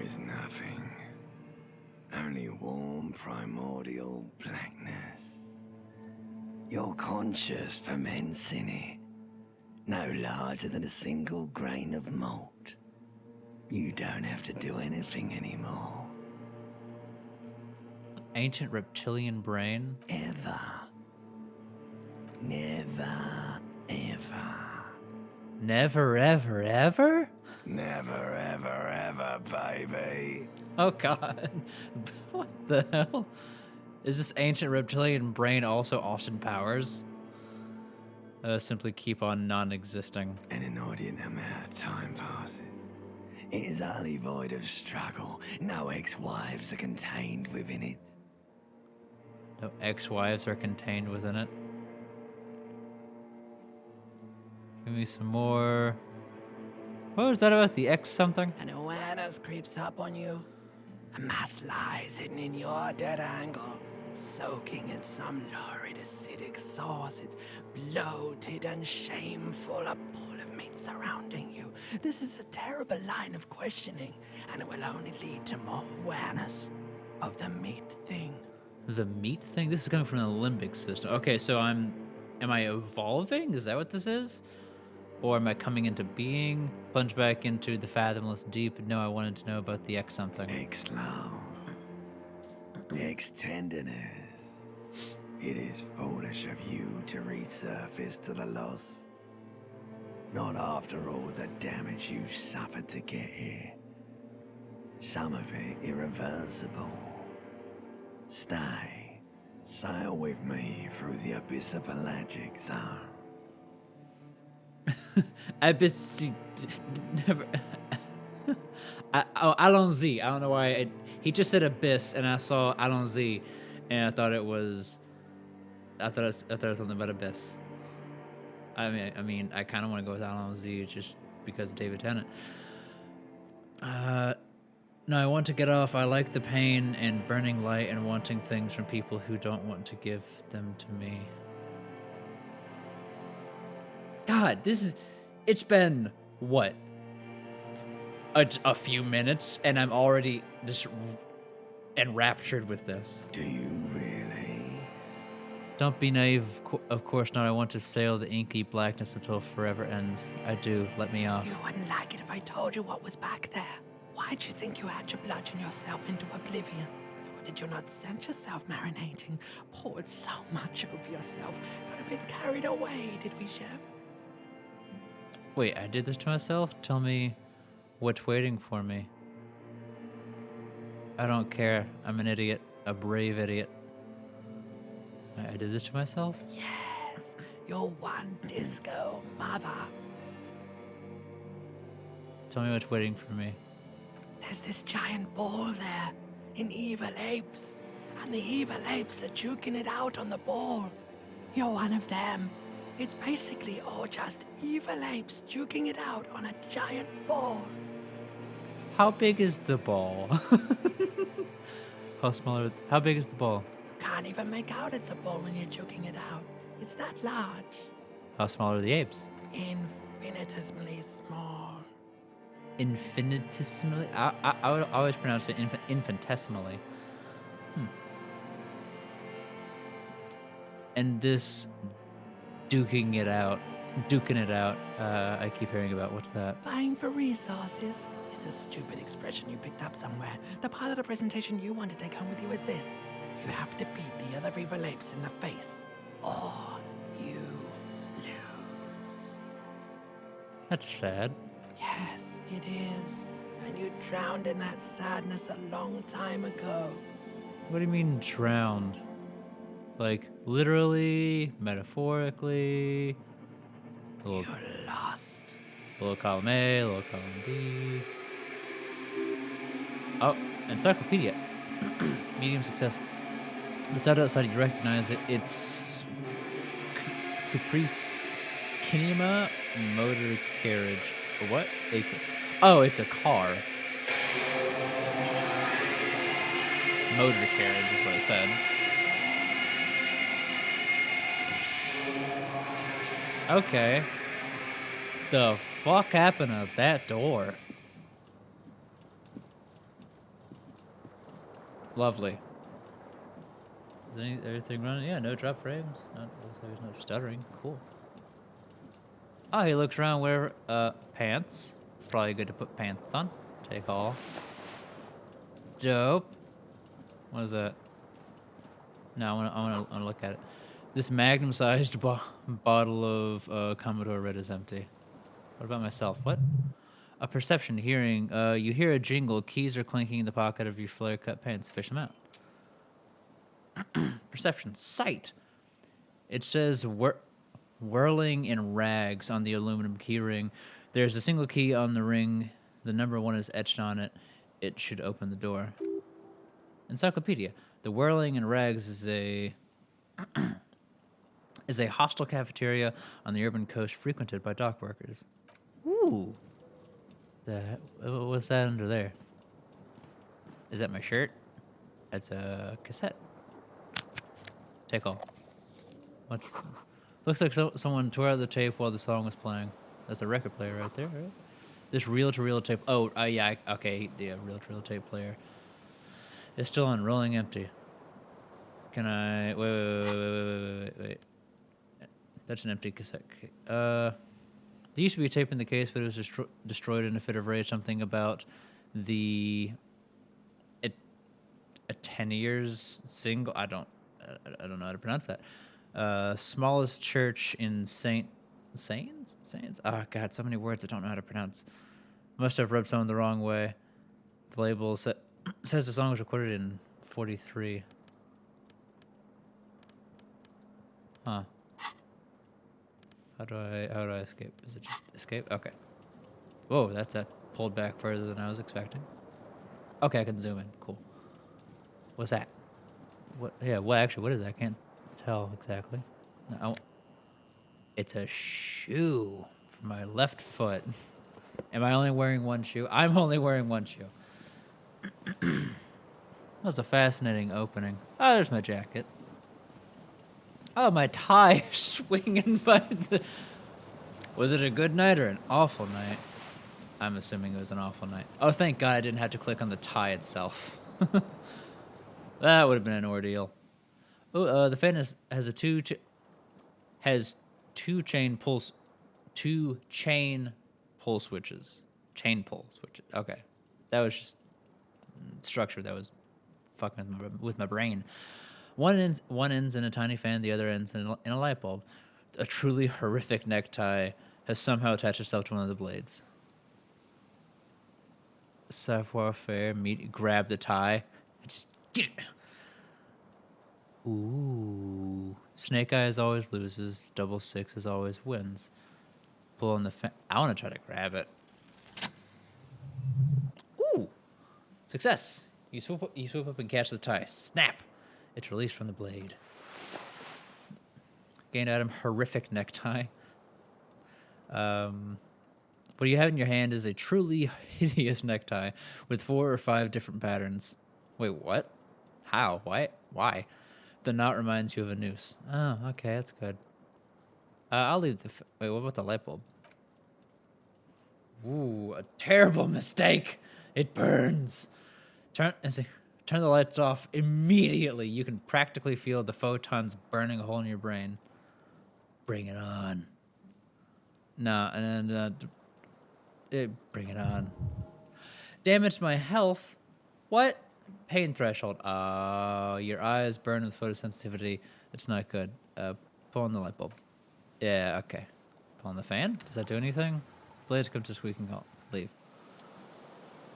is nothing. Only warm primordial blackness. Your conscious ferments in it, no larger than a single grain of malt. You don't have to do anything anymore. Ancient reptilian brain? Ever. Never, ever. Never, ever, ever? Never, ever, ever, baby. Oh god. What the hell? Is this ancient reptilian brain also Austin Powers? Simply keep on non-existing. An inordinate amount of time passes. It is utterly void of struggle. No ex-wives are contained within it. No ex-wives are contained within it. Give me some more. What was that about the X something? An awareness creeps up on you. A mass lies hidden in your dead angle, soaking in some lurid acidic sauce. It's bloated and shameful, a pool of meat surrounding you. This is a terrible line of questioning, and it will only lead to more awareness of the meat thing. The meat thing? This is coming from the limbic system. Okay, so am I evolving? Is that what this is? Or am I coming into being? Plunge back into the fathomless deep? No, I wanted to know about the X something. Ex-love. Ex-tenderness. It is foolish of you to resurface to the loss. Not after all the damage you suffered to get here. Some of it irreversible. Stay. Sail with me through the abyss of pelagic zone. Abyss. Never. Allons-y. I don't know why. He just said abyss, and I saw Allons-y, and I thought it was. I thought it was something about abyss. I mean, I kind of want to go with Allons-y just because of David Tennant. No, I want to get off. I like the pain and burning light and wanting things from people who don't want to give them to me. God, it's been, what? A few minutes, and I'm already just enraptured with this. Do you really? Don't be naive, of course not. I want to sail the inky blackness until forever ends. I do, let me off. You wouldn't like it if I told you what was back there. Why'd you think you had to bludgeon yourself into oblivion? Or did you not sense yourself marinating? Poured so much over yourself, got a bit carried away, did we, Chef? Wait, I did this to myself? Tell me what's waiting for me. I don't care. I'm an idiot. A brave idiot. I did this to myself? Yes, your one disco mother. Tell me what's waiting for me. There's this giant ball there, in evil apes. And the evil apes are juking it out on the ball. You're one of them. It's basically all just evil apes juking it out on a giant ball. How big is the ball? How big is the ball? You can't even make out it's a ball when you're juking it out. It's that large. How small are the apes? Infinitesimally small. Infinitesimally? I would always pronounce it infinitesimally. And this duking it out, I keep hearing about. What's that? Vying for resources is a stupid expression you picked up somewhere. The part of the presentation you want to take home with you is this. You have to beat the other evil apes in the face, or you lose. That's sad. Yes, it is. And you drowned in that sadness a long time ago. What do you mean drowned? Like literally, metaphorically? You lost. Little column A, little column B. Oh, encyclopedia. Medium success. The sound outside, you recognize it. It's Caprice Kinema Motor Carriage. What? Oh, it's a car. Motor carriage is what it said. Okay. The fuck happened to that door? Lovely. Is everything running? Yeah, no drop frames. There's no stuttering. Cool. Oh, he looks around where, pants. Probably good to put pants on. Take all. Dope. What is that? No, I wanna look at it. This magnum-sized bottle of Commodore Red is empty. What about myself? What? A perception, hearing. You hear a jingle. Keys are clinking in the pocket of your flare-cut pants. Fish them out. Perception, sight. It says whirling in rags on the aluminum key ring. There's a single key on the ring. The number 1 is etched on it. It should open the door. Encyclopedia. The whirling in rags is a hostile cafeteria on the urban coast frequented by dock workers. Ooh. What's that under there? Is that my shirt? That's a cassette. Take all. Looks like someone tore out the tape while the song was playing. That's a record player right there, right? This reel-to-reel tape. Oh, yeah, okay, the reel-to-reel tape player. It's still on, rolling empty. Can I... Wait. That's an empty cassette. There used to be a tape in the case, but it was destroyed in a fit of rage. Something about the... A 10 years single... I don't know how to pronounce that. Smallest church in Saints? Oh, God, so many words I don't know how to pronounce. Must have rubbed someone the wrong way. The label says the song was recorded in 43. Huh. How do I escape? Is it just escape? Okay. Whoa, that's pulled back further than I was expecting. Okay, I can zoom in. Cool. What's that? What? Yeah. Well, actually, what is that? I can't tell exactly. No, it's a shoe for my left foot. Am I only wearing one shoe? I'm only wearing one shoe. That was a fascinating opening. Oh, there's my jacket. Oh, my tie is swinging by the... Was it a good night or an awful night? I'm assuming it was an awful night. Oh, thank God I didn't have to click on the tie itself. That would have been an ordeal. Oh, the fan has two chain pull switches. Chain pull switches. Okay, that was just structure that was fucking with my brain. One ends in a tiny fan, the other ends in a light bulb. A truly horrific necktie has somehow attached itself to one of the blades. Savoir-faire, grab the tie, and just get it. Ooh. Snake Eyes always loses. Double Sixes always wins. Pull on the fan. I want to try to grab it. Ooh. Success. You swoop up and catch the tie. Snap. It's released from the blade. Gained item, horrific necktie. What you have in your hand is a truly hideous necktie with 4 or 5 different patterns. Wait, what? How? Why? The knot reminds you of a noose. Oh, okay, that's good. I'll leave the... Wait, what about the light bulb? Ooh, a terrible mistake. It burns. Turn the lights off immediately. You can practically feel the photons burning a hole in your brain. Bring it on. No, and bring it on. Damage my health. What? Pain threshold. Your eyes burn with photosensitivity. It's not good. Pull on the light bulb. Yeah, okay. Pull on the fan. Does that do anything? Blades come to squeaking halt. Leave.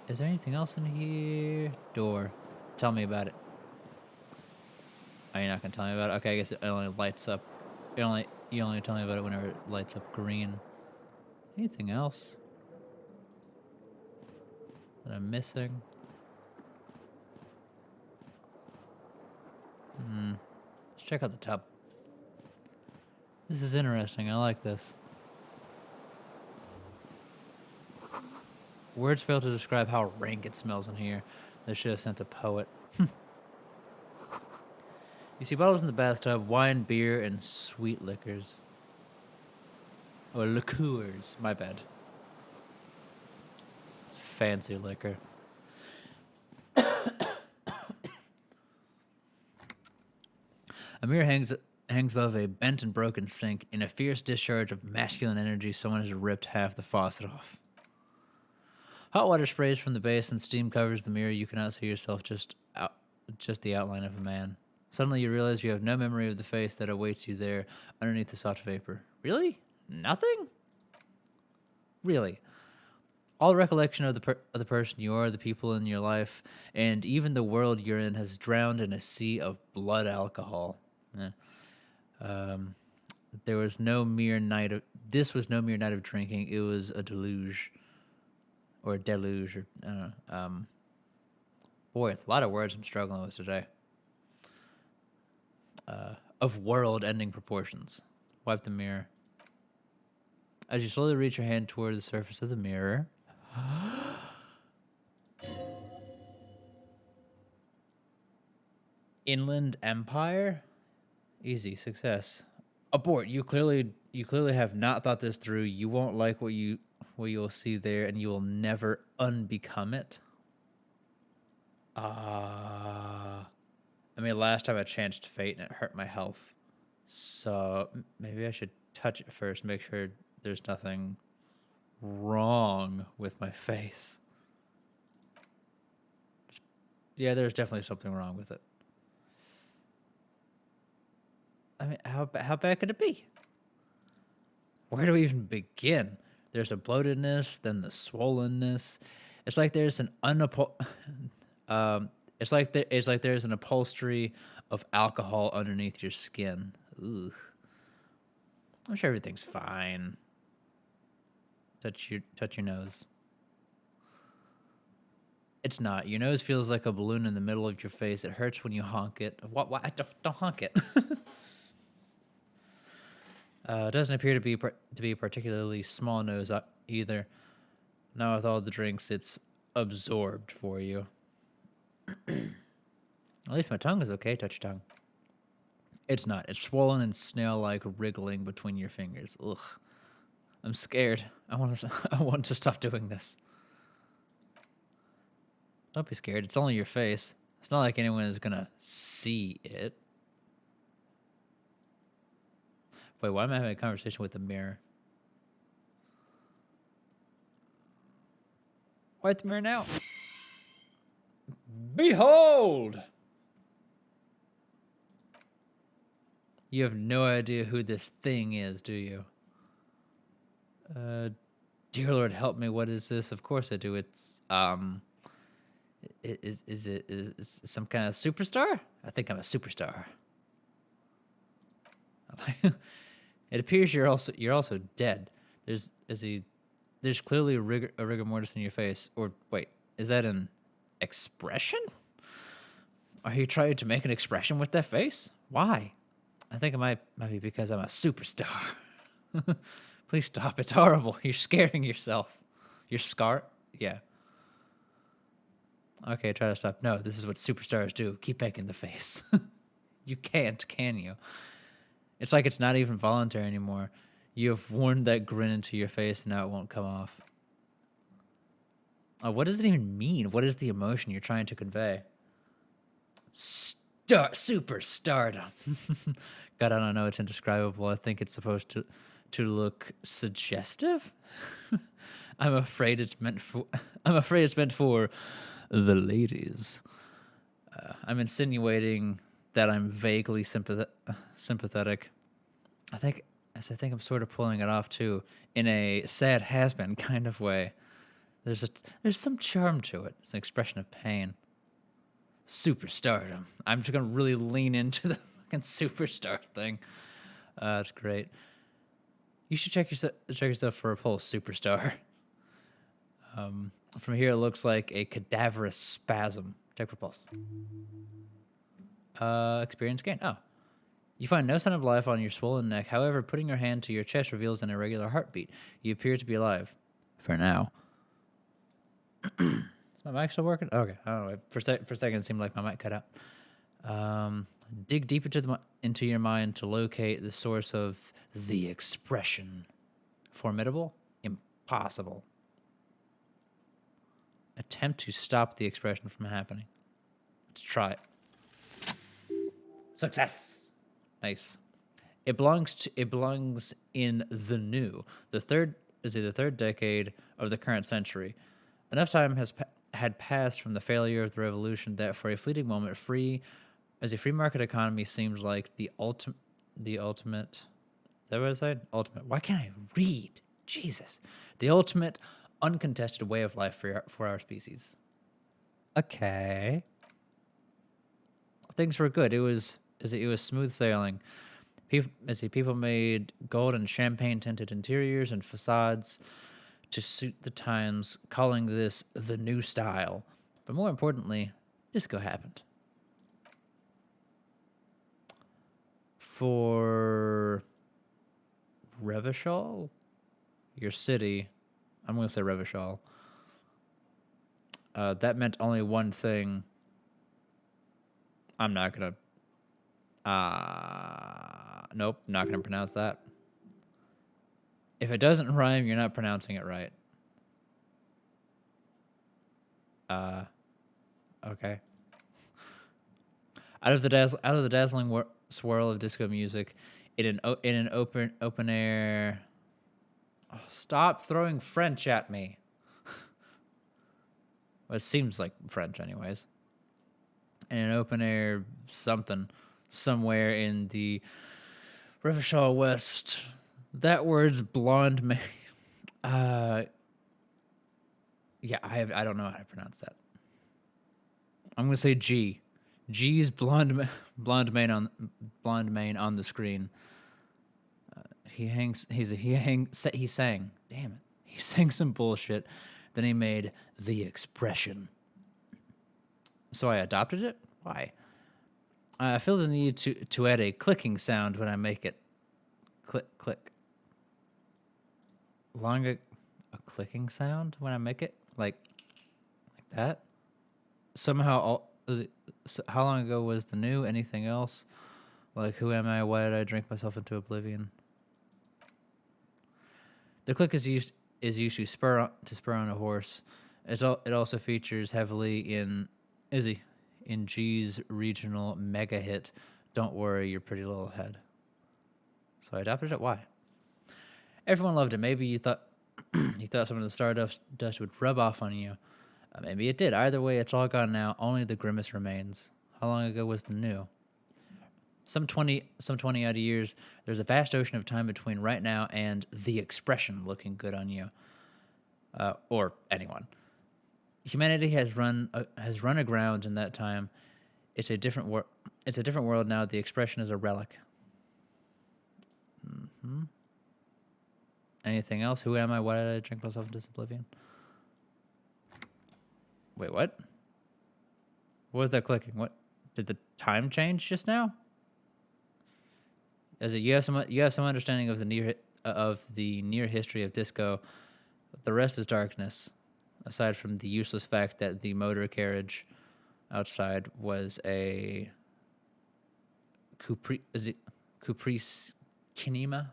Is there anything else in here? Door. Tell me about it. Oh, you're not gonna tell me about it? Okay, I guess it only lights up. You only tell me about it whenever it lights up green. Anything else that I'm missing? Let's check out the tub. This is interesting. I like this. Words fail to describe how rank it smells in here. They should have sent a poet. You see bottles in the bathtub, wine, beer, and sweet liquors. Or liqueurs, my bad. It's fancy liquor. A mirror hangs above a bent and broken sink. In a fierce discharge of masculine energy, someone has ripped half the faucet off. Hot water sprays from the base and steam covers the mirror. You cannot see yourself, just the outline of a man. Suddenly you realize you have no memory of the face that awaits you there underneath the soft vapor. Really? Nothing? Really? All recollection of the person you are, the people in your life, and even the world you're in has drowned in a sea of blood alcohol. There was no mere night of this was no mere night of drinking. It was a deluge, or a deluge, or I don't know. Boy, it's a lot of words I'm struggling with today. Of world-ending proportions. Wipe the mirror. As you slowly reach your hand toward the surface of the mirror. Inland Empire? Easy, success. Abort. You clearly have not thought this through. You won't like what you'll see there, and you will never unbecome it. I mean, last time I chanced fate and it hurt my health. So maybe I should touch it first, make sure there's nothing wrong with my face. Yeah, there's definitely something wrong with it. I mean, how bad could it be? Where do we even begin? There's a bloatedness, then the swollenness. It's like there's an it's like there's an upholstery of alcohol underneath your skin. Ugh. I'm sure everything's fine. Touch your nose. It's not. Your nose feels like a balloon in the middle of your face. It hurts when you honk it. What? Don't honk it. It doesn't appear to be a particularly small nose either. Now with all the drinks, it's absorbed for you. At least my tongue is okay. Touch your tongue. It's not. It's swollen and snail-like, wriggling between your fingers. Ugh. I'm scared. I want to stop doing this. Don't be scared. It's only your face. It's not like anyone is gonna see it. Wait, why am I having a conversation with the mirror? Wipe the mirror now. Behold! You have no idea who this thing is, do you? Dear Lord, help me. What is this? Of course I do. It's, is it some kind of superstar? I think I'm a superstar. It appears you're also dead. There's clearly a rigor mortis in your face. Or wait, is that an expression? Are you trying to make an expression with that face? Why? I think it might be because I'm a superstar. Please stop. It's horrible. You're scaring yourself. You're scarred? Yeah. Okay, try to stop. No, this is what superstars do. Keep making the face. You can't, can you? It's like it's not even voluntary anymore. You have worn that grin into your face and now it won't come off. What does it even mean? What is the emotion you're trying to convey? Superstardom. God, I don't know. It's indescribable. I think it's supposed to look suggestive. I'm afraid it's meant for the ladies. I'm insinuating that I'm vaguely sympathetic. I think I'm sort of pulling it off too, in a sad has-been kind of way. There's some charm to it. It's an expression of pain. Superstardom. I'm just gonna really lean into the fucking superstar thing. It's great. You should check yourself for a pulse, superstar. From here, it looks like a cadaverous spasm. Check for pulse. Experience gain. Oh. You find no sign of life on your swollen neck. However, putting your hand to your chest reveals an irregular heartbeat. You appear to be alive. For now. Is my mic still working? Okay. I don't know. For a second, it seemed like my mic cut out. Dig deep into your mind to locate the source of the expression. Formidable? Impossible. Attempt to stop the expression from happening. Let's try it. Success! Nice. It belongs in the new, the third decade of the current century. Enough time had passed from the failure of the revolution that for a fleeting moment, a free market economy seems like the ultimate. Is that what I said? Ultimate. Why can't I read? Jesus. The ultimate uncontested way of life for our species. Okay. Things were good. It was smooth sailing. People made gold and champagne tinted interiors and facades to suit the times, calling this the new style. But more importantly, disco happened. For Revachol, your city, I'm going to say Revachol, that meant only one thing. I'm not going to. Nope, not going to pronounce that. If it doesn't rhyme, you're not pronouncing it right. Okay. Out of the dazzling swirl of disco music, in an open air. Oh, stop throwing French at me. Well, it seems like French, anyways. In an open air something somewhere in the Revachol West. That word's blonde man. Yeah, I don't know how to pronounce that. I'm gonna say G. G's blonde mane on the screen. He sang. Damn it. He sang some bullshit. Then he made the expression. So I adopted it. Why? I feel the need to add a clicking sound when I make it. Click click. A clicking sound when I make it like that. Somehow, how long ago was the new? Anything else? Like, who am I? Why did I drink myself into oblivion? The click is used to spur on a horse. It also features heavily in G's regional mega hit, "Don't Worry Your Pretty Little Head." So I adopted it. Why? Everyone loved it. Maybe you thought some of the Stardust would rub off on you. Maybe it did. Either way, it's all gone now. Only the grimace remains. How long ago was the new? Some 20 odd years. There's a vast ocean of time between right now and the expression looking good on you, or anyone. Humanity has run aground in that time. It's a different world now. The expression is a relic. Mm-hmm. Anything else? Who am I? Why did I drink myself into oblivion? Wait, what? What was that clicking? What did the time change just now? You have some understanding of the near history of disco. The rest is darkness, aside from the useless fact that the motor carriage outside was a Caprice Kinema?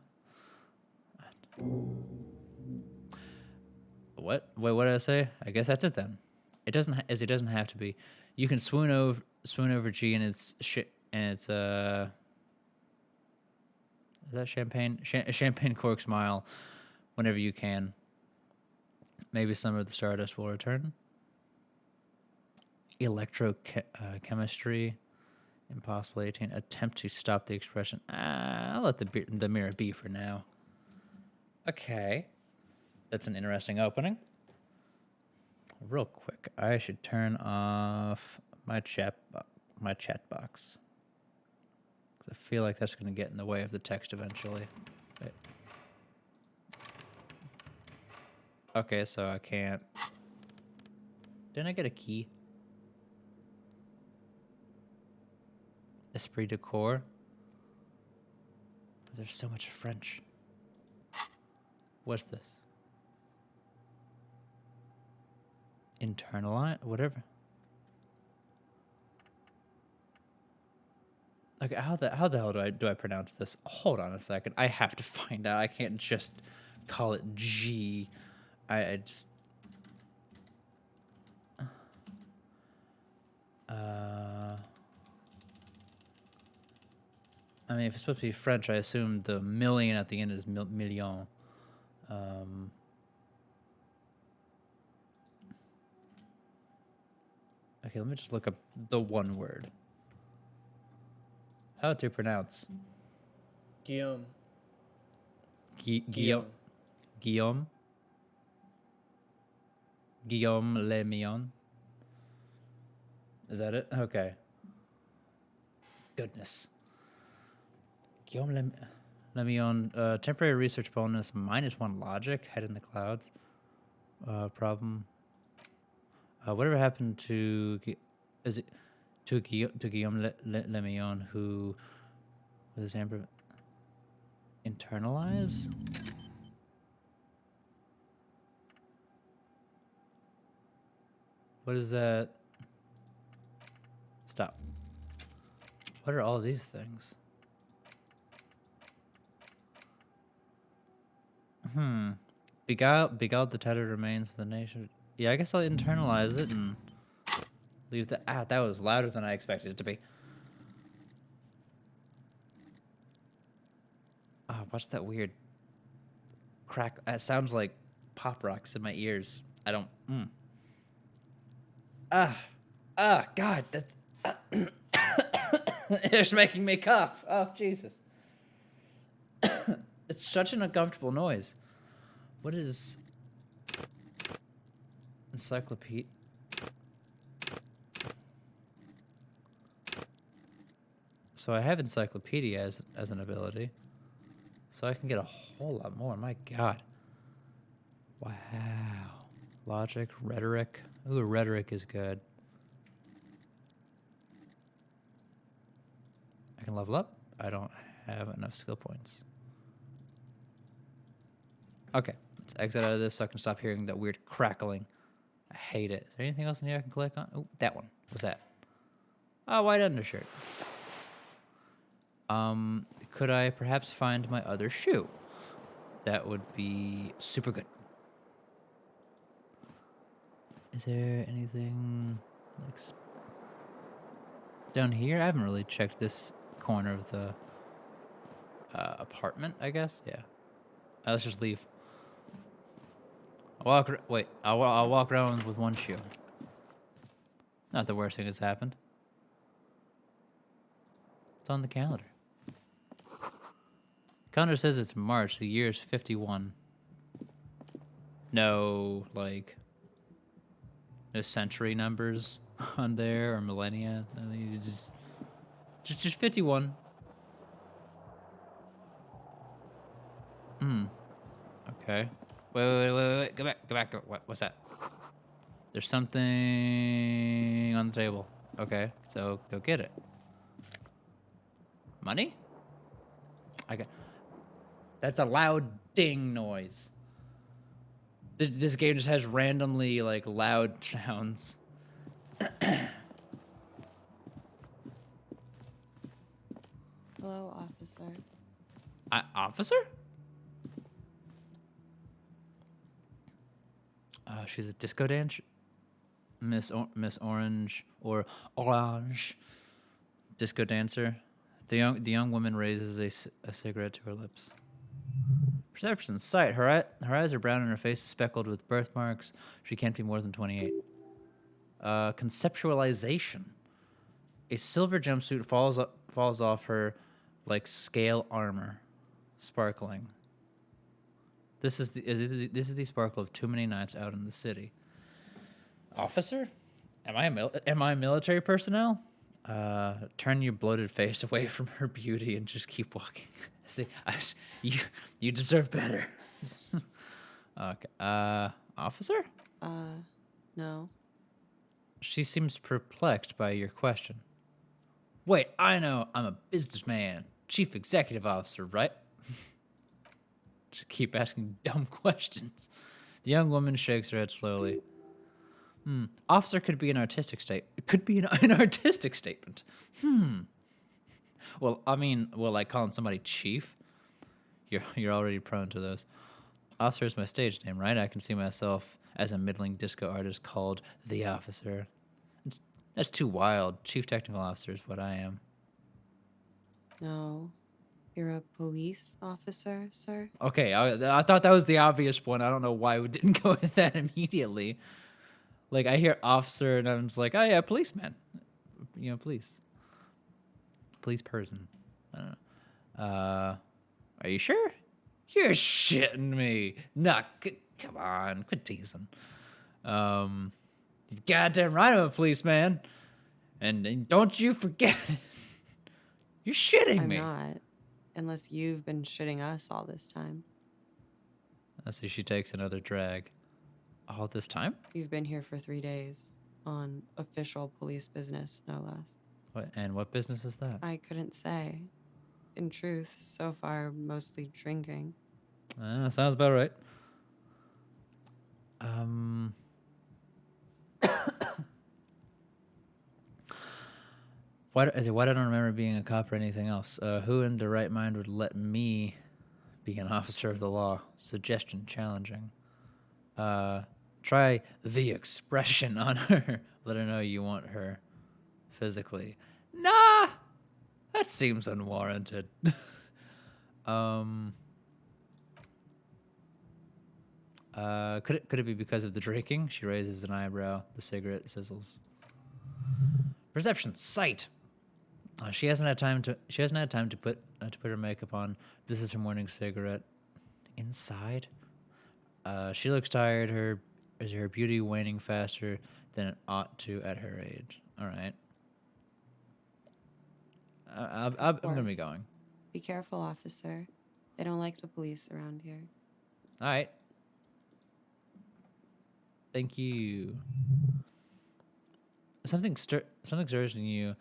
What? Wait, what did I say? I guess that's it then. It doesn't have to be. You can swoon over G and it's is that champagne? Champagne cork smile whenever you can. Maybe some of the Stardust will return. Electrochemistry. Impossible 18. Attempt to stop the expression. I'll let the mirror be for now. Okay. That's an interesting opening. Real quick, I should turn off my chat box. I feel like that's going to get in the way of the text eventually. Wait. Okay, so I can't. Didn't I get a key? Esprit de corps. There's so much French. What's this? Internalize? Whatever. Okay, how the hell do I pronounce this? Hold on a second. I have to find out. I can't just call it G. I just I mean, if it's supposed to be French, I assume the million at the end is million. Okay, let me just look up the one word. How to pronounce? Guillaume. Guillaume. Guillaume. Guillaume Le Million. Is that it? Okay. Goodness. Guillaume Le Million. Temporary research bonus, -1 logic, head in the clouds. Problem. Whatever happened to Guillaume Le Million, who was internalize? What is that? Stop. What are all these things? Beguiled the tattered remains of the nation. Yeah, I guess I'll internalize it and leave that. Ah, that was louder than I expected it to be. Ah, what's that weird crack? That sounds like pop rocks in my ears. I don't. God, that's. It's making me cough. Oh, Jesus. It's such an uncomfortable noise. What is encyclopedia? So I have encyclopedia as an ability. So I can get a whole lot more. My God. Wow. Logic, rhetoric. Ooh, rhetoric is good. I can level up. I don't have enough skill points. Okay, let's exit out of this so I can stop hearing that weird crackling. I hate it. Is there anything else in here I can click on? Oh, that one. What's that? Oh, white undershirt. Could I perhaps find my other shoe? That would be super good. Is there anything like down here? I haven't really checked this corner of the apartment, I guess. Yeah. Let's just leave. I'll walk around with one shoe. Not the worst thing that's happened. It's on the calendar. Calendar says it's March. The year is 51. No, like, no century numbers on there or millennia. I think it's just 51. Okay. Wait. Go back. What's that? There's something on the table. Okay, so go get it. Money? That's a loud ding noise. This game just has randomly like loud sounds. Hello, officer. Officer? She's a disco dancer. Miss Orange or Orange, disco dancer. The young woman raises a cigarette to her lips. Perception sight. Her eyes are brown and her face is speckled with birthmarks. She can't be more than 28. Conceptualization. A silver jumpsuit falls off her like scale armor, sparkling. This is the sparkle of too many nights out in the city. Officer? Am I military personnel? Turn your bloated face away from her beauty and just keep walking. See, you deserve better. Okay. Officer? No. She seems perplexed by your question. Wait, I know. I'm a businessman. Chief executive officer, right? Just keep asking dumb questions. The young woman shakes her head slowly. Officer could be an artistic an artistic statement. Well, I mean, like calling somebody chief? You're already prone to those. Officer is my stage name, right? I can see myself as a middling disco artist called the Officer. That's too wild. Chief technical officer is what I am. No. You're a police officer, sir? Okay, I thought that was the obvious one. I don't know why we didn't go with that immediately. Like, I hear officer, and I'm just like, oh, yeah, policeman. You know, police. Police person. I don't know. Are you sure? You're shitting me. Nah, come on. Quit teasing. You goddamn right I'm a policeman. And don't you forget it. You're shitting I'm me. not. Unless you've been shitting us all this time. I see she takes another drag. All this time? You've been here for 3 days. On official police business, no less. What business is that? I couldn't say. In truth, so far, mostly drinking. Sounds about right. Why I don't remember being a cop or anything else? Who in their right mind would let me be an officer of the law? Suggestion challenging. Try the expression on her. Let her know you want her physically. Nah, that seems unwarranted. Could it be because of the drinking? She raises an eyebrow. The cigarette sizzles. Perception, sight. She hasn't had time to put her makeup on. This is her morning cigarette. Inside. She looks tired. Is her beauty waning faster than it ought to at her age? All right. I'm gonna be going. Be careful, officer. They don't like the police around here. All right. Thank you. Something stirs in you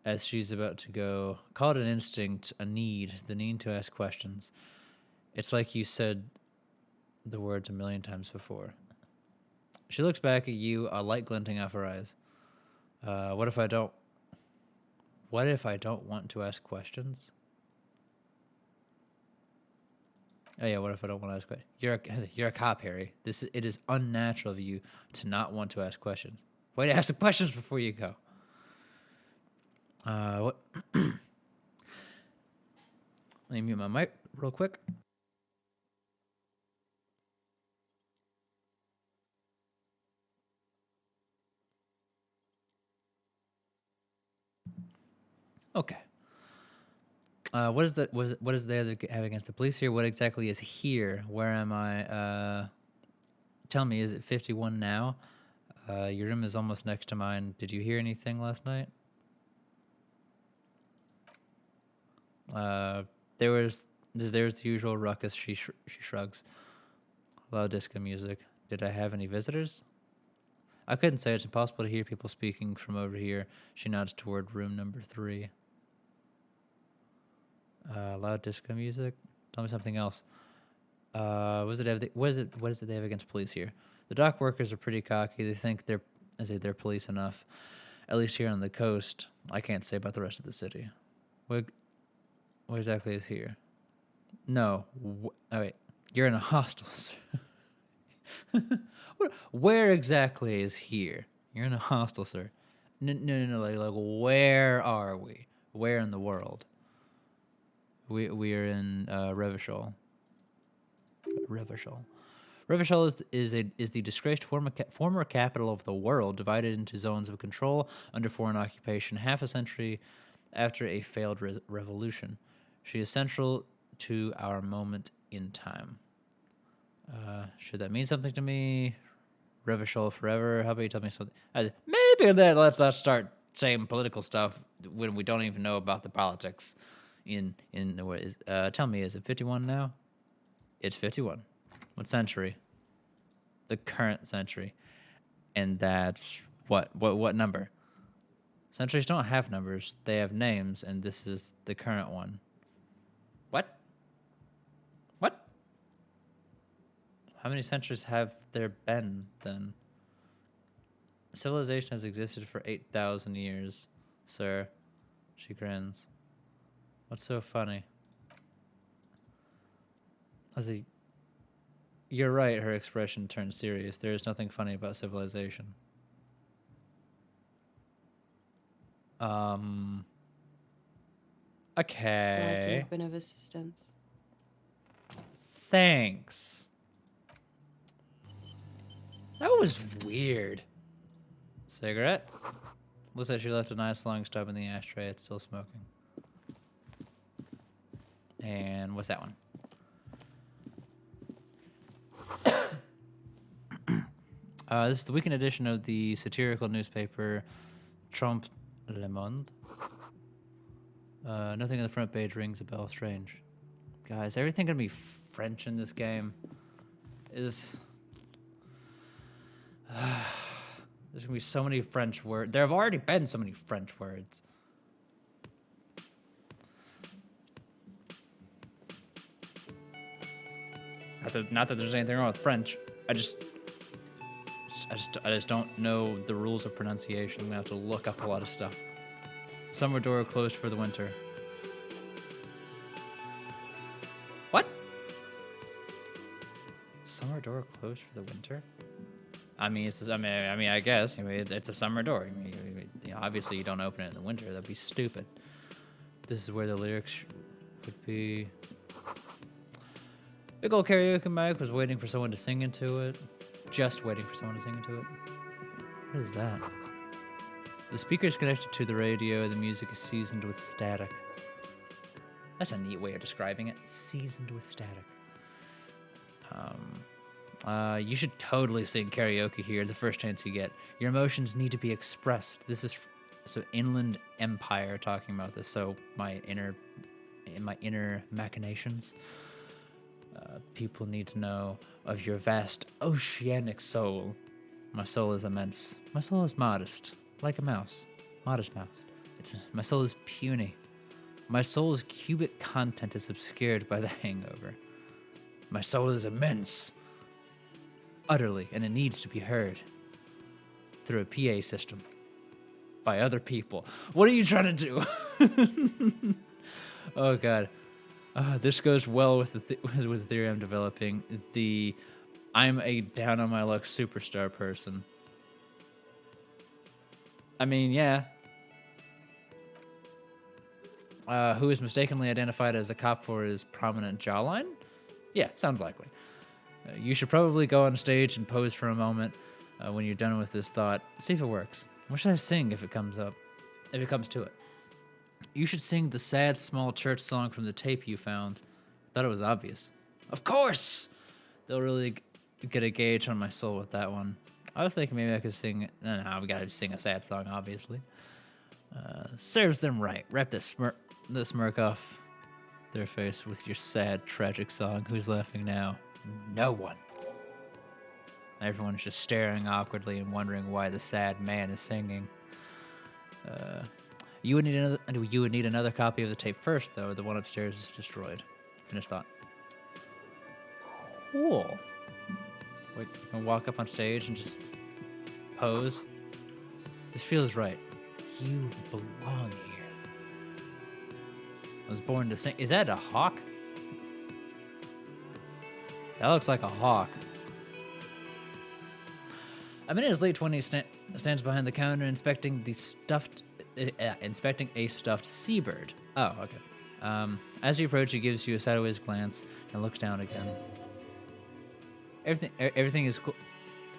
as she's about to go. Call it an instinct, a need, the need to ask questions. It's like you said the words a million times before. She looks back at you, a light glinting off her eyes. What if I don't want to ask questions? Oh yeah, what if I don't want to ask questions? You're a cop, Harry. It is unnatural of you to not want to ask questions. Wait, ask some questions before you go. What? Let me mute my mic real quick. Okay. What is the other have against the police here? What exactly is here? Where am I? Tell me, is it 51 now? Your room is almost next to mine. Did you hear anything last night? There's the usual ruckus. She shrugs. Loud disco music. Did I have any visitors? I couldn't say. It's impossible to hear people speaking from over here. She nods toward room number 3. Loud disco music. Tell me something else. What does it they have against police here? The dock workers are pretty cocky. They think they're police enough. At least here on the coast. I can't say about the rest of the city. What exactly is here? No. Oh wait. You're in a hostel, sir. Where exactly is here? You're in a hostel, sir. No. Like where are we? Where in the world? We are in Revachol. Revachol is the disgraced former capital of the world, divided into zones of control under foreign occupation half a century after a failed revolution. She is central to our moment in time. Should that mean something to me? Revachol forever. How about you tell me something? Maybe let's not start saying political stuff when we don't even know about the politics. Tell me, is it 51 now? It's 51. What century? The current century. And that's what number? Centuries don't have numbers. They have names, and this is the current one. What? How many centuries have there been, then? Civilization has existed for 8,000 years, sir. She grins. What's so funny? You're right, her expression turned serious. There is nothing funny about civilization. Glad to Okay. have been of assistance. Thanks. That was weird. Cigarette? Looks like she left a nice long stub in the ashtray. It's still smoking. And what's that one? This is the weekend edition of the satirical newspaper Trompe Le Monde. Nothing on the front page rings a bell strange. Guys, everything gonna be French in this game? There's gonna be so many French words. There have already been so many French words. Not that there's anything wrong with French. I just don't know the rules of pronunciation. I'm gonna have to look up a lot of stuff. Summer door closed for the winter. What? Summer door closed for the winter? I mean, I guess. I mean, it's a summer door. Obviously, you don't open it in the winter. That'd be stupid. This is where the lyrics would be. Big old karaoke mic was waiting for someone to sing into it. Just waiting for someone to sing into it. What is that? The speaker's connected to the radio. The music is seasoned with static. That's a neat way of describing it. Seasoned with static. You should totally sing karaoke here the first chance you get. Your emotions need to be expressed. This is so Inland Empire talking about this. So my inner machinations. People need to know of your vast oceanic soul. My soul is immense. My soul is modest, like a mouse. Modest mouse. My soul is puny. My soul's cubic content is obscured by the hangover. My soul is immense. Utterly, and it needs to be heard. Through a PA system. By other people. What are you trying to do? Oh, God. This goes well with the theory I'm developing. I'm a down on my luck superstar person. I mean, yeah. Who is mistakenly identified as a cop for his prominent jawline? Yeah, sounds likely. You should probably go on stage and pose for a moment when you're done with this thought. See if it works. What should I sing if it comes to it? You should sing the sad small church song from the tape you found. Thought it was obvious. Of course! They'll really get a gauge on my soul with that one. I was thinking maybe I could sing... No, we gotta sing a sad song, obviously. Serves them right. Wrap the smirk off their face with your sad, tragic song. Who's laughing now? No one. Everyone's just staring awkwardly and wondering why the sad man is singing. You would need another copy of the tape first, though. The one upstairs is destroyed. Finished thought. Cool. Wait, you can walk up on stage and just pose. This feels right. You belong here. I was born to sing. Is that a hawk? That looks like a hawk. A man in his late 20s stands behind the counter inspecting a stuffed seabird. Oh, okay. As you approach, he gives you a sideways glance and looks down again. Everything is cool.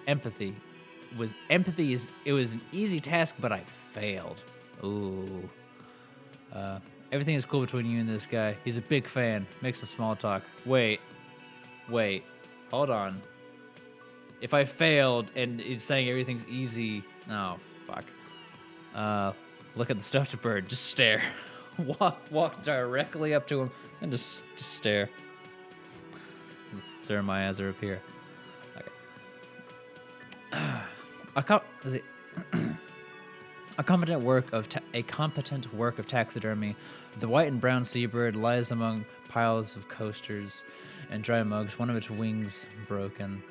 It was an easy task, but I failed. Ooh. Everything is cool between you and this guy. He's a big fan. Makes a small talk. Wait. Hold on. If I failed and he's saying everything's easy, oh fuck. Look at the stuffed bird. Just stare. Walk directly up to him and just stare. Sir, my eyes are up here. Okay. A competent work of taxidermy. The white and brown seabird lies among piles of coasters and dry mugs. One of its wings broken.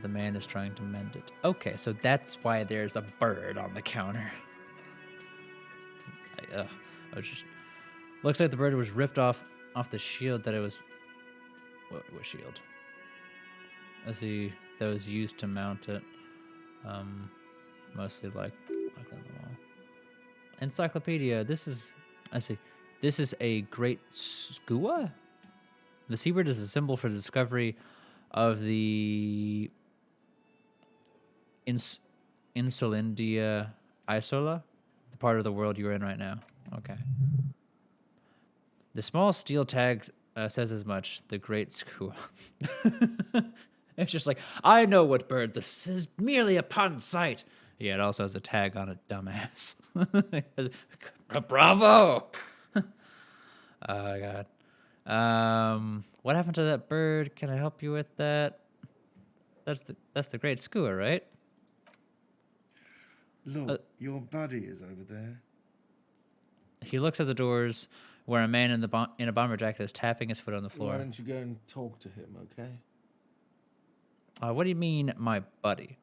The man is trying to mend it. Okay, so that's why there's a bird on the counter. Looks like the bird was ripped off the shield that it was. What shield? I see that was used to mount it. Mostly like on the wall. Encyclopedia. This is. I see. This is a great skua? The seabird is a symbol for the discovery of the Insulindia Isola, the part of the world you're in right now. Okay. The small steel tag says as much. The great skua. It's just like, I know what bird this is, merely upon sight. Yeah, it also has a tag on it, dumbass. Bravo! Oh, God. What happened to that bird? Can I help you with that? That's the great skua, right? Look, your buddy is over there. He looks at the doors where a man in a bomber jacket is tapping his foot on the floor. Why don't you go and talk to him, okay? What do you mean, my buddy?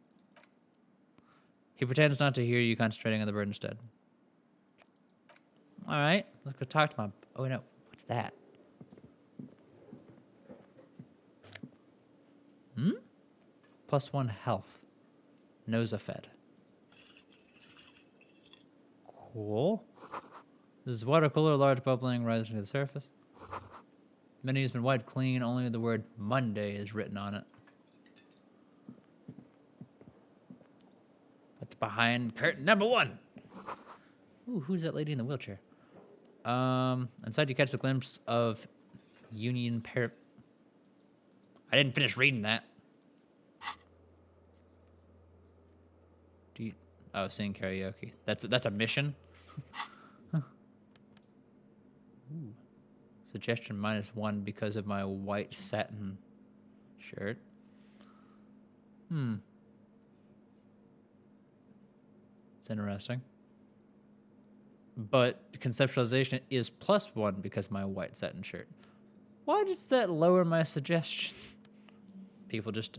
He pretends not to hear you, concentrating on the bird instead. All right, let's go talk to my... Oh, no. What's that? +1 health. Nosafed. Cool. This is water cooler, large bubbling, rising to the surface. Menu has been wiped clean. Only the word Monday is written on it. What's behind curtain number 1? Ooh, who's that lady in the wheelchair? Inside you catch a glimpse of Union Pair. I didn't finish reading that. Oh, sing karaoke. That's a mission. Huh. Ooh. Suggestion -1 because of my white satin shirt. It's interesting. But conceptualization is +1 because of my white satin shirt. Why does that lower my suggestion? People just...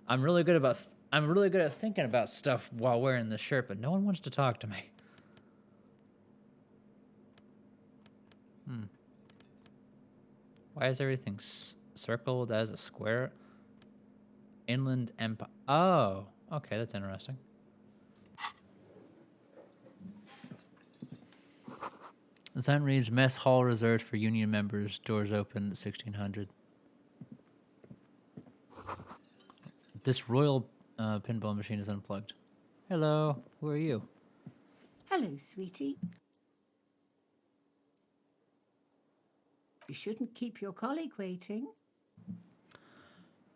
I'm really good at thinking about stuff while wearing this shirt, but no one wants to talk to me. Why is everything circled as a square? Inland Empire. Oh, okay, that's interesting. The sign reads, Mess Hall reserved for Union members. Doors open at 1600. This royal pinball machine is unplugged. Hello, who are you? Hello, sweetie. You shouldn't keep your colleague waiting.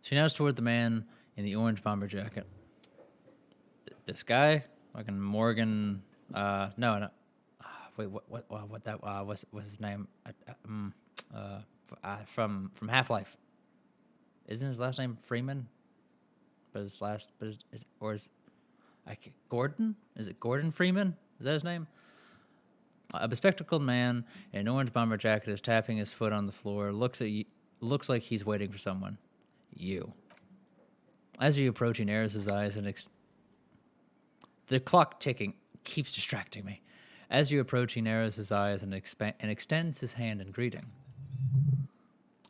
She nods toward the man in the orange bomber jacket. This guy? Fucking Morgan... No. Wait, what's his name? From Half-Life. Isn't his last name Freeman? Gordon? Is it Gordon Freeman? Is that his name? A bespectacled man in an orange bomber jacket is tapping his foot on the floor. Looks like he's waiting for someone. You. As you approach, he narrows his eyes and the clock ticking keeps distracting me. As you approach, he narrows his eyes and extends his hand in greeting.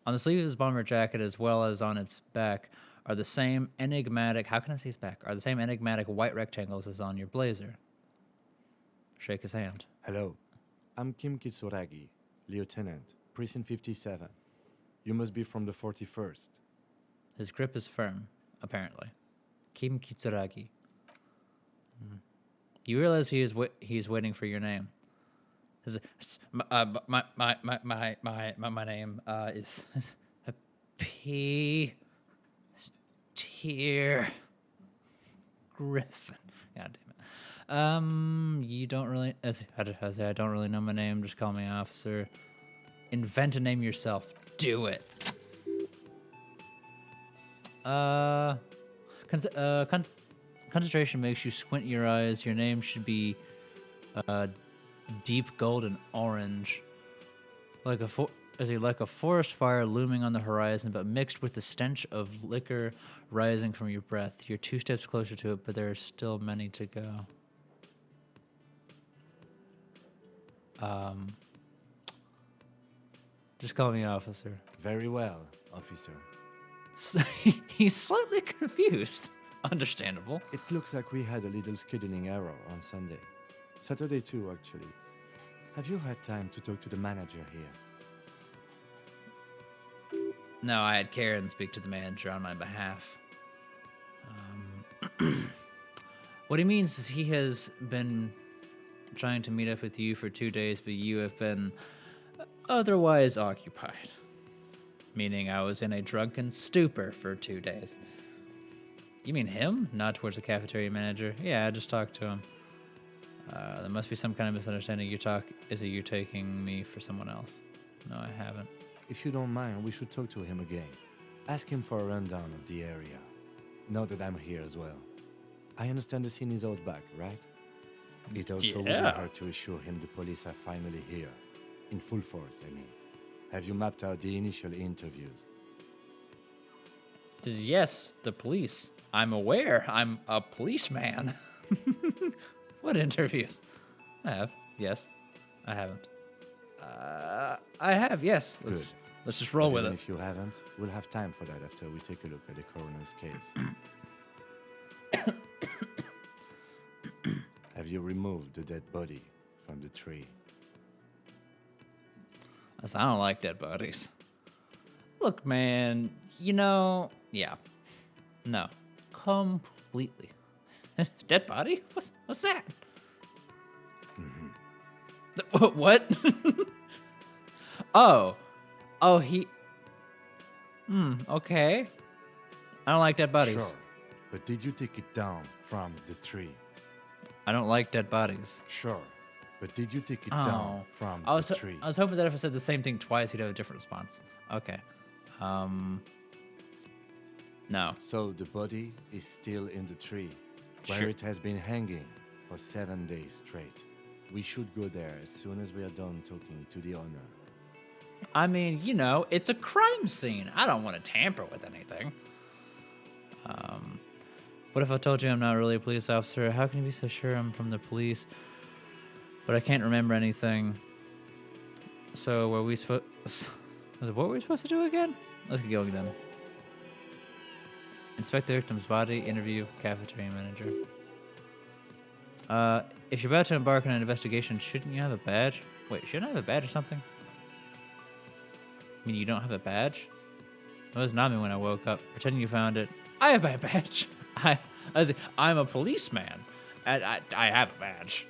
On the sleeve of his bomber jacket, as well as on its back, are the same enigmatic... How can I see his back? Are the same enigmatic white rectangles as on your blazer. Shake his hand. Hello. I'm Kim Kitsuragi, Lieutenant, Precinct 57. You must be from the 41st. His grip is firm, apparently. Kim Kitsuragi. You realize he is waiting for your name. My name is P. Tier Griffin. God damn it. You don't really... I don't really know my name. Just call me Officer. Invent a name yourself. Do it. Concentration makes you squint your eyes. Your name should be deep golden orange. Like a forest fire looming on the horizon, but mixed with the stench of liquor rising from your breath. You're 2 steps closer to it, but there are still many to go. Just call me Officer. Very well, Officer. He's slightly confused. Understandable. It looks like we had a little scheduling error on Sunday. Saturday too, actually. Have you had time to talk to the manager here? No, I had Karen speak to the manager on my behalf. What he means is he has been trying to meet up with you for 2 days, but you have been otherwise occupied. Meaning I was in a drunken stupor for 2 days. You mean him? Not towards the cafeteria manager? Yeah, I just talked to him. There must be some kind of misunderstanding. Is it you taking me for someone else? No, I haven't. If you don't mind, we should talk to him again. Ask him for a rundown of the area. Now that I'm here as well. I understand the scene is out back, right? It also wouldn't hurt to assure him the police are finally here. In full force, I mean. Have you mapped out the initial interviews? Yes, the police. I'm aware. I'm a policeman. What interviews? I have. Yes. I haven't. I have. Yes. Let's just roll with it. If you haven't, we'll have time for that after we take a look at the coroner's case. Have you removed the dead body from the tree? I don't like dead bodies. Look, man, yeah. No. Completely. Dead body? What's that? What? Oh, he... okay. I don't like dead bodies. Sure, but did you take it down from the tree? I don't like dead bodies. Sure, but did you take it down from the tree? I was hoping that if I said the same thing twice, he'd have a different response. Okay. No. So the body is still in the tree, where Sure. it has been hanging for 7 days straight. We should go there as soon as we are done talking to the owner. I mean, it's a crime scene. I don't want to tamper with anything. What if I told you I'm not really a police officer? How can you be so sure I'm from the police? But I can't remember anything. So what were we supposed to do again? Let's get going then. Inspect the victim's body, interview cafeteria manager. If you're about to embark on an investigation, shouldn't you have a badge? Wait, shouldn't I have a badge or something? I mean, you don't have a badge? It was not me when I woke up. Pretending you found it. I have my badge. I'm a policeman. I have a badge.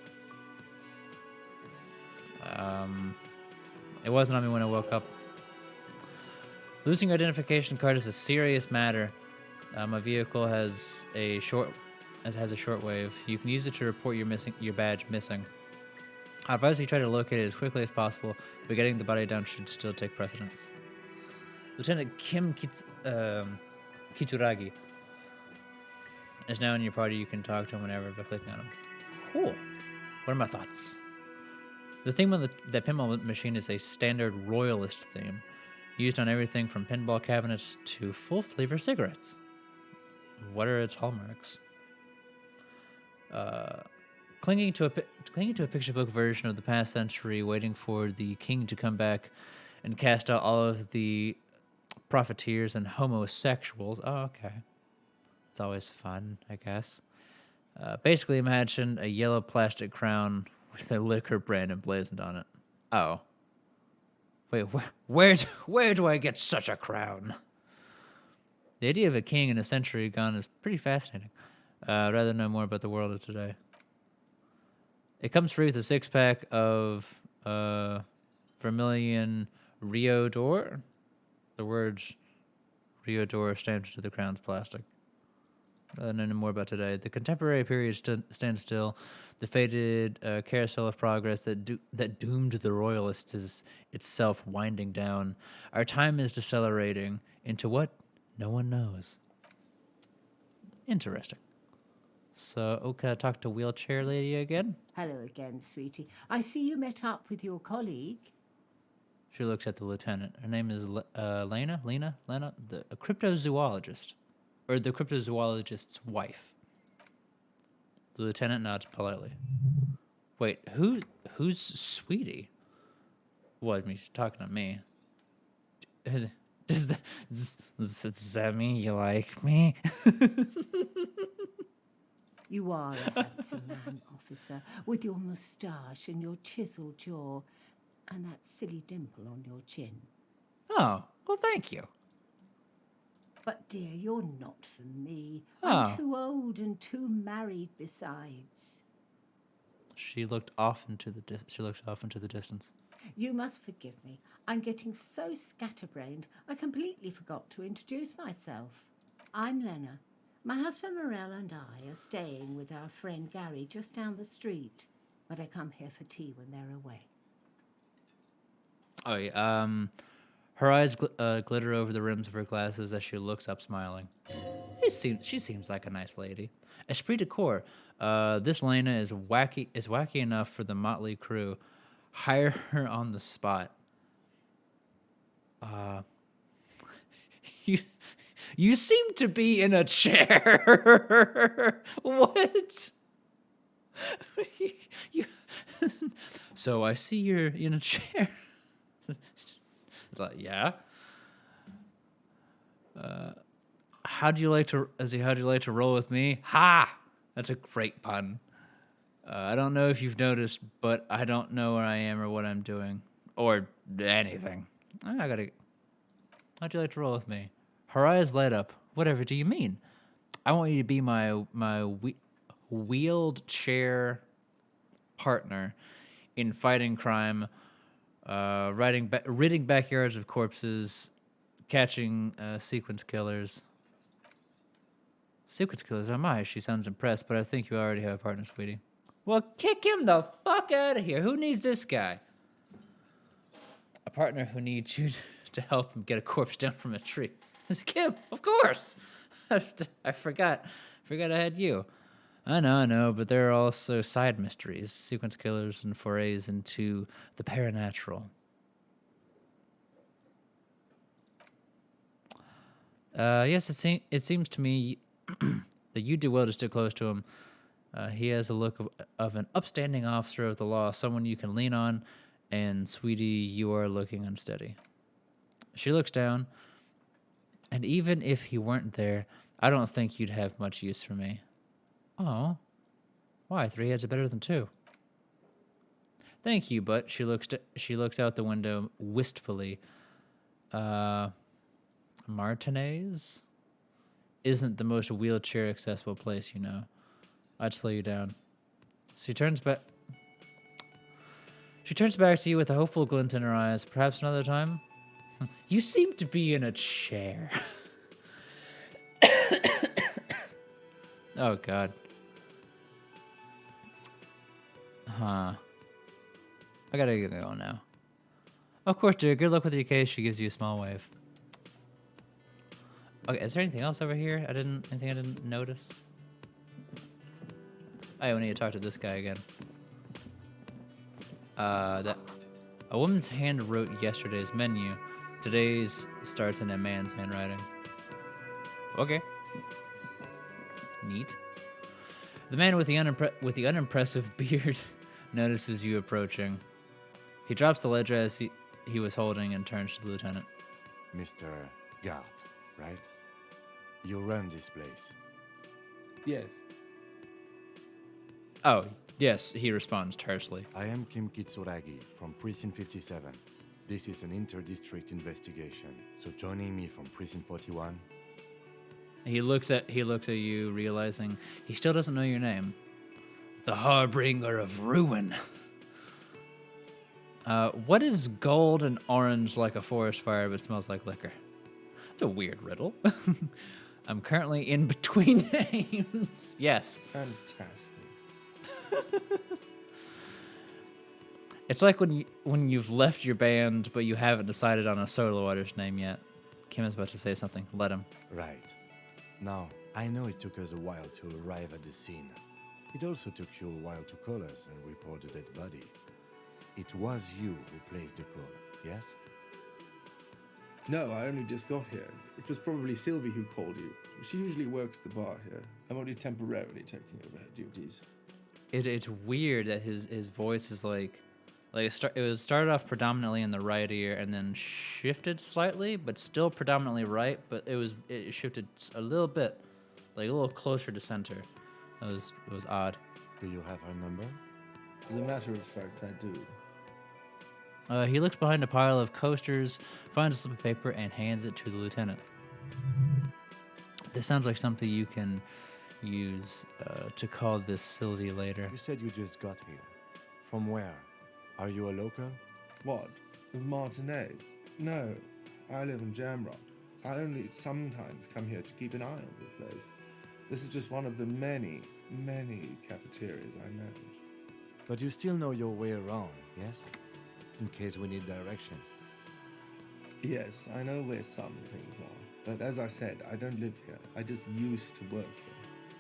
It wasn't on me when I woke up. Losing your identification card is a serious matter. My vehicle has a shortwave. You can use it to report your badge missing. I advise you try to locate it as quickly as possible, but getting the body down should still take precedence. Lieutenant Kim Kitsuragi is now in your party. You can talk to him whenever by clicking on him. Cool. What are my thoughts? The theme of the pinball machine is a standard royalist theme, used on everything from pinball cabinets to full flavor cigarettes. What are its hallmarks? Clinging to a picture book version of the past century, waiting for the king to come back and cast out all of the profiteers and homosexuals. Oh, okay. It's always fun, I guess. Basically, imagine a yellow plastic crown with a liquor brand emblazoned on it. Oh. Wait, where do I get such a crown? The idea of a king in a century gone is pretty fascinating. I'd rather know more about the world of today. It comes free with a 6-pack of Vermilion Rio d'Or. The words Rio d'Or stamped into the crown's plastic. Rather know more about today. The contemporary period stands still. The faded carousel of progress that doomed the royalists is itself winding down. Our time is decelerating into what no one knows. Interesting. So, can I talk to wheelchair lady again? Hello again, sweetie. I see you met up with your colleague. She looks at the lieutenant. Her name is Lena, a cryptozoologist. Or the cryptozoologist's wife. The lieutenant nods politely. Wait, who's Sweetie? What, she's talking to me? Does that mean you like me? You are a handsome man, officer, with your moustache and your chiseled jaw, and that silly dimple on your chin. Oh, well, thank you. But dear, you're not for me. Oh. I'm too old and too married besides. She looked off into the distance. You must forgive me. I'm getting so scatterbrained, I completely forgot to introduce myself. I'm Lena. My husband Morel and I are staying with our friend Gary just down the street, but I come here for tea when they're away. Oh, yeah. Her eyes glitter over the rims of her glasses as she looks up, smiling. She seems like a nice lady. Esprit de corps. This Lena is wacky enough for the motley crew. Hire her on the spot. You seem to be in a chair. What? you, so I see you're in a chair. Like, yeah. How do you like to roll with me? Ha! That's a great pun. I don't know if you've noticed, but I don't know where I am or what I'm doing. Or anything. How'd you like to roll with me? Her eyes light up. Whatever do you mean? I want you to be my wheelchair partner in fighting crime, ridding backyards of corpses, catching sequence killers. Sequence killers, oh my, she sounds impressed, but I think you already have a partner, sweetie. Well, kick him the fuck out of here. Who needs this guy? A partner who needs you to help him get a corpse down from a tree. It's Kim, of course. I forgot I had you. I know, but there are also side mysteries, sequence killers and forays into the paranatural. Yes, it seems to me that you do well to stick close to him. He has a look of an upstanding officer of the law, someone you can lean on, and sweetie, you are looking unsteady. She looks down, and even if he weren't there, I don't think you'd have much use for me. Oh, why? 3 heads are better than 2. Thank you, but she looks out the window wistfully. Martinez isn't the most wheelchair accessible place, you know. I'd slow you down. She turns back to you with a hopeful glint in her eyes. Perhaps another time? You seem to be in a chair. Oh, God. Huh. I gotta get going now. Of course, dear. Good luck with your case. She gives you a small wave. Okay, is there anything else over here? Anything I didn't notice? I need to talk to this guy again. A woman's hand wrote yesterday's menu. Today's starts in a man's handwriting. Okay. Neat. The man with the unimpressive beard notices you approaching. He drops the ledger as he was holding and turns to the lieutenant. Mr. Gart, right? You run this place. Yes. Oh, yes, he responds tersely. I am Kim Kitsuragi from Precinct 57. This is an inter-district investigation, so joining me from Precinct 41. He looks at you, realizing he still doesn't know your name. The Harbinger of Ruin. What is gold and orange like a forest fire but smells like liquor? It's a weird riddle. I'm currently in between names. Yes. Fantastic. It's like when you've left your band, but you haven't decided on a solo artist name yet. Kim is about to say something. Let him. Right. Now, I know it took us a while to arrive at the scene. It also took you a while to call us and report the dead body. It was you who placed the call, yes? No, I only just got here. It was probably Sylvie who called you. She usually works the bar here. I'm only temporarily taking over her duties. It's weird that his voice is like it started off predominantly in the right ear and then shifted slightly, but still predominantly right. But it shifted a little bit, like a little closer to center. It was odd. Do you have her number? As a matter of fact, I do. He looks behind a pile of coasters, finds a slip of paper, and hands it to the lieutenant. This sounds like something you can use to call this Sylvie later. You said you just got here. From where? Are you a local? What? Of Martinez? No, I live in Jamrock. I only sometimes come here to keep an eye on the place. This is just one of the many, many cafeterias I manage. But you still know your way around, yes? In case we need directions. Yes, I know where some things are. But as I said, I don't live here. I just used to work here.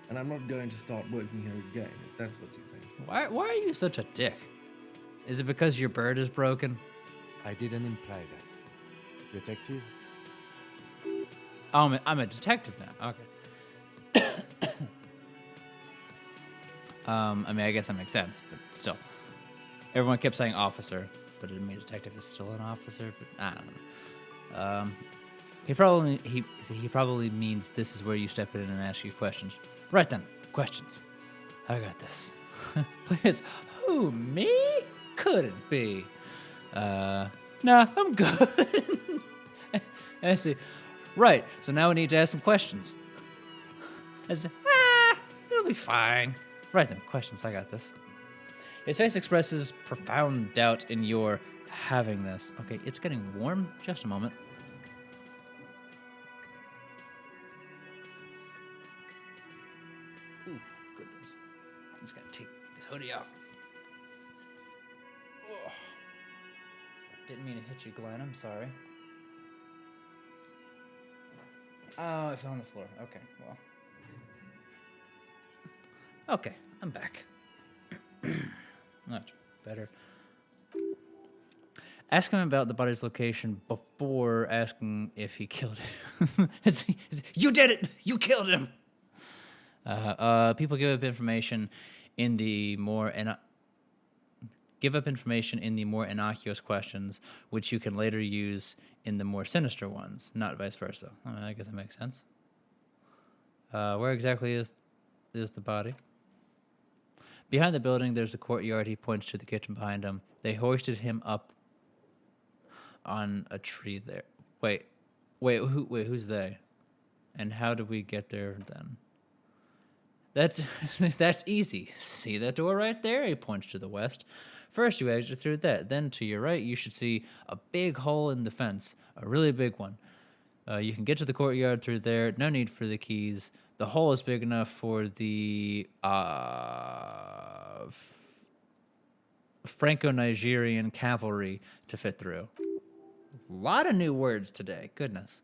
And I'm not going to start working here again, if that's what you think. Why are you such a dick? Is it because your bird is broken? I didn't imply that. Detective? Oh, I'm a detective now. Okay. I mean, I guess that makes sense, but still. Everyone kept saying officer, but it didn't mean detective is still an officer, but I don't know. He probably means this is where you step in and ask you questions. Right then, questions. I got this. Please, who, me? Couldn't be. Nah, I'm good. I see. Right, so now we need to ask some questions. I say, it'll be fine. Right then, questions, I got this. His face expresses profound doubt in your having this. Okay, it's getting warm. Just a moment. Ooh, goodness. I'm just gonna take this hoodie off. Ugh. Didn't mean to hit you, Glenn. I'm sorry. Oh, it fell on the floor. Okay, well. Okay, I'm back. Much better. Ask him about the body's location before asking if he killed him. You did it! You killed him! People give up information in the more innocuous questions, which you can later use in the more sinister ones, not vice versa. I mean, I guess that makes sense. Where exactly is the body? Behind the building, there's a courtyard. He points to the kitchen behind him. They hoisted him up on a tree there. Wait, who's they? And how did we get there then? That's easy. See that door right there? He points to the west. First, you exit through that. Then to your right, you should see a big hole in the fence, a really big one. You can get to the courtyard through there. No need for the keys. The hole is big enough for the Franco-Nigerian cavalry to fit through. A lot of new words today. Goodness.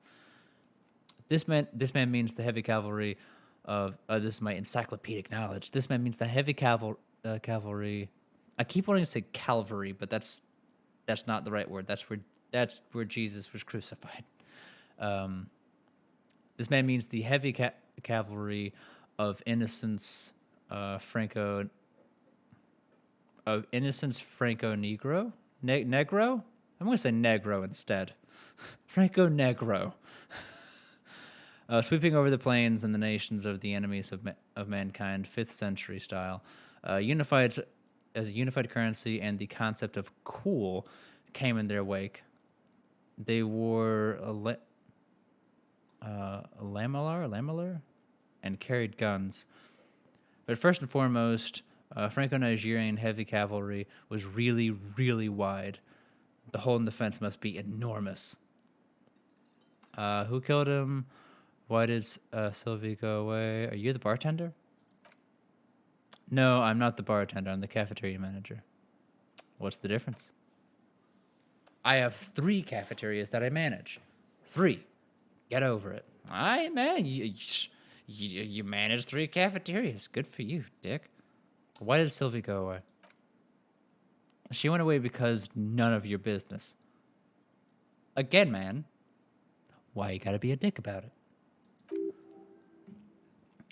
This man means the heavy cavalry of. This is my encyclopedic knowledge. This man means the heavy cavalry. I keep wanting to say Calvary, but that's not the right word. That's where Jesus was crucified. This man means the heavy cavalry of Innocence Franco Negro. Negro? I'm going to say Negro instead. Franco Negro. Sweeping over the plains and the nations of the enemies of mankind, 5th century style. Unified as a unified currency, and the concept of cool came in their wake. They wore a lamellar, and carried guns. But first and foremost, Franco-Nigerian heavy cavalry was really, really wide. The hole in the fence must be enormous. Who killed him? Why did Sylvie go away? Are you the bartender? No, I'm not the bartender. I'm the cafeteria manager. What's the difference? I have 3 cafeterias that I manage. 3. Get over it. Man, you manage 3 cafeterias. Good for you, Dick. Why did Sylvie go away? She went away because none of your business. Again, man. Why you gotta be a dick about it?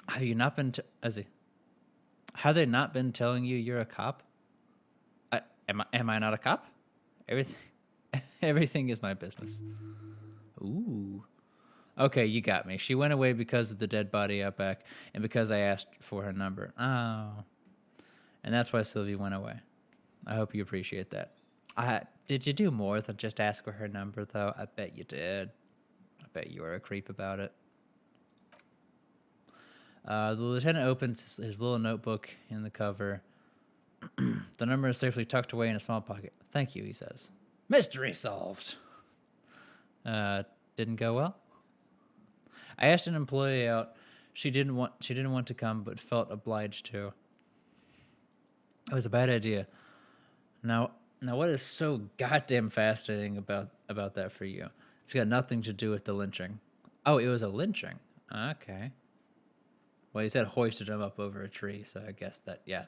Have you not been have they not been telling you you're a cop? Am I not a cop? Everything is my business. Ooh. Okay, you got me. She went away because of the dead body out back and because I asked for her number. Oh. And that's why Sylvie went away. I hope you appreciate that. Did you do more than just ask for her number, though? I bet you did. I bet you were a creep about it. The lieutenant opens his little notebook in the cover. The number is safely tucked away in a small pocket. Thank you, he says. Mystery solved. Didn't go well? I asked an employee out. She didn't want to come, but felt obliged to. It was a bad idea. Now, what is so goddamn fascinating about that for you? It's got nothing to do with the lynching. Oh, it was a lynching. Okay. Well, he said hoisted him up over a tree, so I guess that, yeah,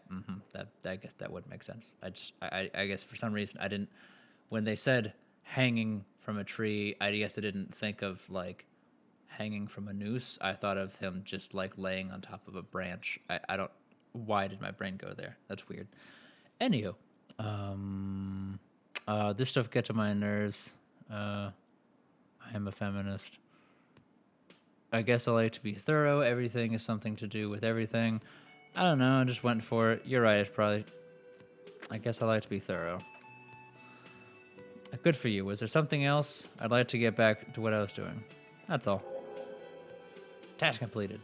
I guess that would make sense. I guess for some reason I didn't, when they said hanging from a tree, I guess I didn't think of like hanging from a noose. I thought of him just like laying on top of a branch. I don't, why did my brain go there? That's weird. Anywho, this stuff gets on my nerves. I am a feminist. I guess I like to be thorough. Everything is something to do with everything. I don't know. I just went for it. You're right. It's probably... I guess I like to be thorough. Good for you. Was there something else? I'd like to get back to what I was doing. That's all. Task completed.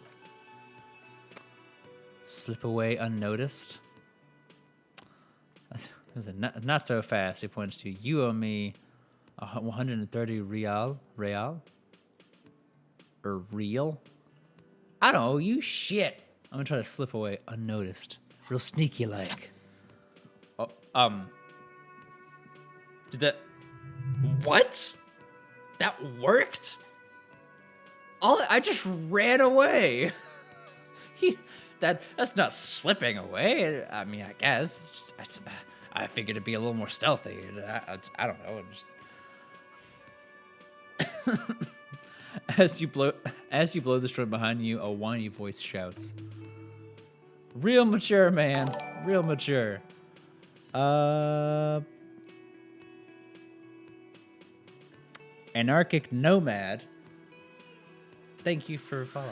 Slip away unnoticed. Not so fast. He points to, you owe me 130 real? Or real? I don't owe you shit. I'm gonna try to slip away unnoticed. Real sneaky like. Oh, did that... What? That worked? I just ran away. That's not slipping away. I mean, I guess. I figured it'd be a little more stealthy. I don't know. As you blow the string behind you, a whiny voice shouts. Real mature, man. Real mature. Anarchic Nomad. Thank you for following.